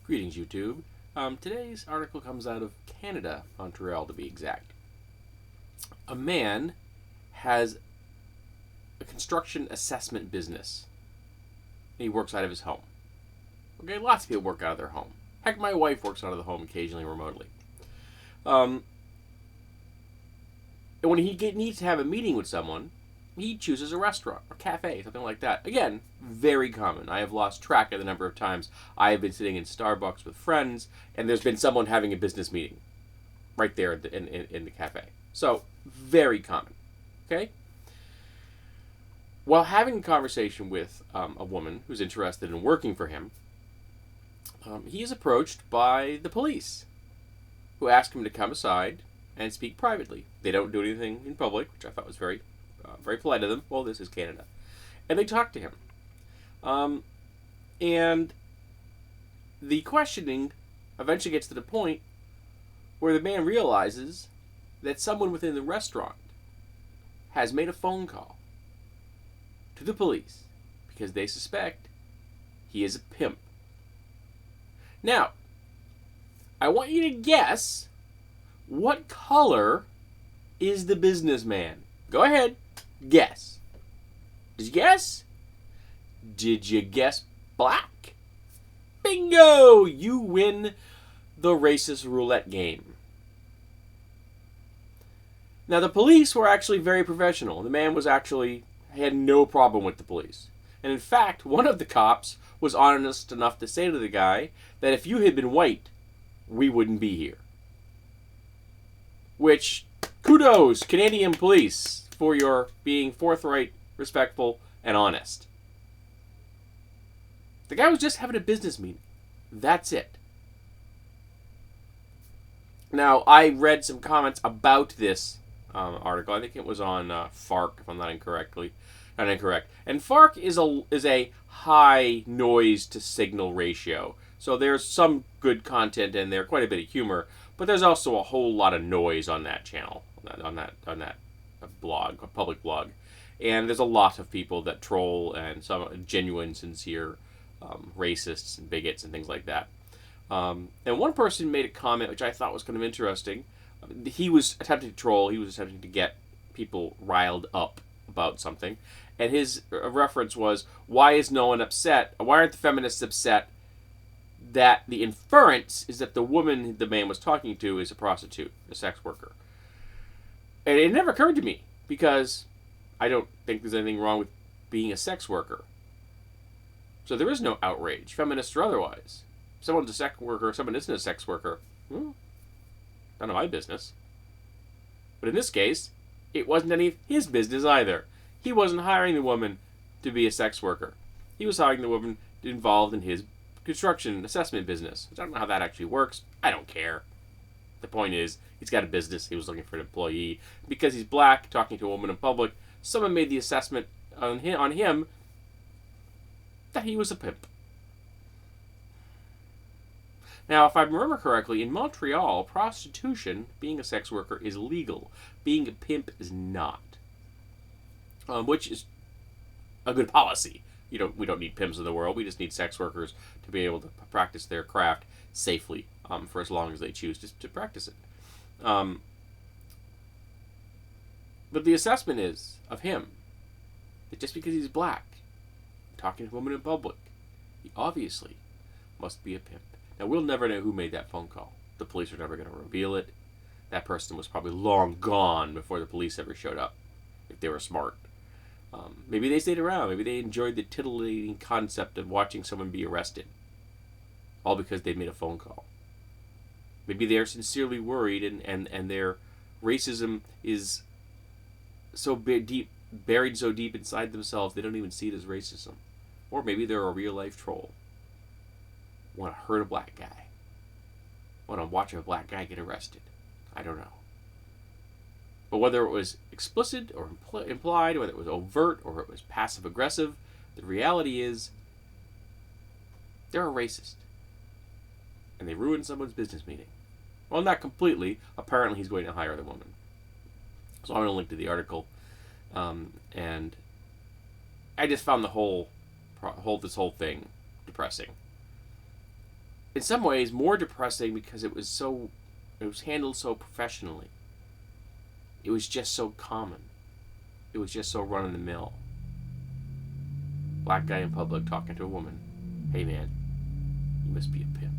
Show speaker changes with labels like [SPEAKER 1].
[SPEAKER 1] Greetings, YouTube. Today's article comes out of Canada, Montreal to be exact. A man has a construction assessment business. He works out of his home. Okay, lots of people work out of their home. Heck, my wife works out of the home occasionally remotely. And when he needs to have a meeting with someone, he chooses a restaurant or cafe, something like that. Again, very common. I have lost track of the number of times I have been sitting in Starbucks with friends, and there's been someone having a business meeting right there in the cafe. So, very common. Okay? While having a conversation with a woman who's interested in working for him, he is approached by the police, who ask him to come aside and speak privately. They don't do anything in public, which I thought was very polite of them. Well, this is Canada. And they talk to him. And the questioning eventually gets to the point where the man realizes that someone within the restaurant has made a phone call to the police because they suspect he is a pimp. Now, I want you to guess what color is the businessman. Go ahead. Guess. Did you guess? Did you guess black? Bingo! You win the racist roulette game. Now, the police were actually very professional. The man had no problem with the police. And in fact, one of the cops was honest enough to say to the guy that if you had been white, we wouldn't be here. Which, kudos, Canadian police, for your being forthright, respectful, and honest. The guy was just having a business meeting. That's it. Now, I read some comments about this article. I think it was on Fark, if I'm not incorrect. And Fark is a high noise to signal ratio. So there's some good content in there, quite a bit of humor, but there's also a whole lot of noise on that channel, on that blog, a public blog. And there's a lot of people that troll, and some genuine, sincere racists and bigots and things like that. And one person made a comment which I thought was kind of interesting. He was attempting to troll. He was attempting to get people riled up about something. And his reference was, why is no one upset? Why aren't the feminists upset that the inference is that the woman the man was talking to is a prostitute, a sex worker? And it never occurred to me, because I don't think there's anything wrong with being a sex worker. So there is no outrage, feminist or otherwise. If someone's a sex worker, someone isn't a sex worker, none of my business. But in this case, it wasn't any of his business either. He wasn't hiring the woman to be a sex worker. He was hiring the woman involved in his construction assessment business. I don't know how that actually works. I don't care. The point is, he's got a business. He was looking for an employee. Because he's black, talking to a woman in public, someone made the assessment on him that he was a pimp. Now, if I remember correctly, in Montreal, prostitution, being a sex worker, is legal. Being a pimp is not. Which is a good policy. We don't need pimps in the world. We just need sex workers to be able to practice their craft safely for as long as they choose to practice it. But the assessment is of him that just because he's black, talking to a woman in public, he obviously must be a pimp. Now, we'll never know who made that phone call. The police are never going to reveal it. That person was probably long gone before the police ever showed up, if they were smart. Maybe they stayed around. Maybe they enjoyed the titillating concept of watching someone be arrested, all because they made a phone call. Maybe they're sincerely worried, and their racism is so buried so deep inside themselves they don't even see it as racism. Or maybe they're a real-life troll. Want to hurt a black guy. Want to watch a black guy get arrested. I don't know. But whether it was explicit or implied, whether it was overt or it was passive-aggressive, the reality is they're a racist. And they ruined someone's business meeting. Well, not completely. Apparently he's going to hire the woman. So I'm going to link to the article. And I just found this whole thing depressing. in some ways more depressing because it was handled so professionally. It was just so common. It was just so run of the mill. Black guy in public talking to a woman. Hey man, you must be a pimp.